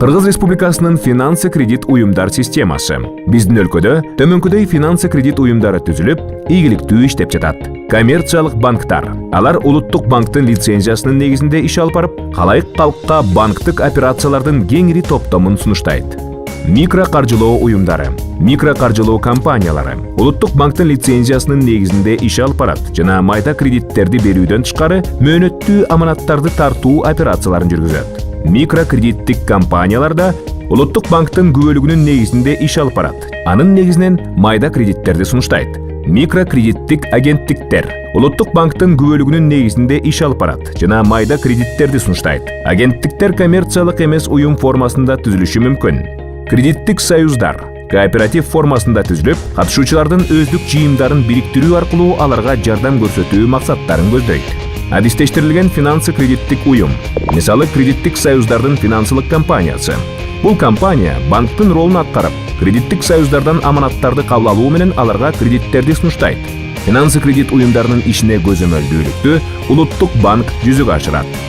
Кыргыз Республикасынын финансы кредит уюмдар системасы. Биздин өлкөдө төмөнкүдөй финансы кредит уюмдары түзүлүп, ийгиликтүү иштеп жатат. Коммерциялык банктар. Алар улуттук банктын лицензиясынын негизинде иш алып барып, калайык калкка банктык операциялардын кеңири топтомун сунуштайт. Микро каржылоо уюмдары, микро каржылоо компаниялары улуттук банктын лицензиясынын негизинде иш алып барат жана майда кредиттерди берүүдөн тышкары мөөнөттүү аманаттарды тартуу операцияларын жүргүзөт. Микрокредиттик компанияларда улуттук банктын күбөлүгүнүн негизинде иш алып барат. Анын негизинен майда кредиттерди сунуштайт. Микрокредиттик агенттиктер улуттук банктын күбөлүгүнүн негизинде иш алып барат жана майда кредиттерди сунуштайт. Агенттиктер коммерциялык эмес уюм формасында түзүлүшү мүмкүн. Кредиттик союздар кооператив формасында түзүлүп, катышуучулардын өздүк жыйымдарын бириктирүү аркылуу аларга жардам көрсөтүү максаттарын көздөйт. Адистештирилген финансы кредиттик уюм, мисалы кредиттик союздардын финансылык компаниясы. Бул компания банктын ролун аткарып, кредиттик союздардан аманаттарды кабыл алуу менен аларга кредиттерди сунуштайт. Финансы кредит уюмдарынын ишине көзөмөлдүүлүктү улуттук банк жүзөгө ашырат.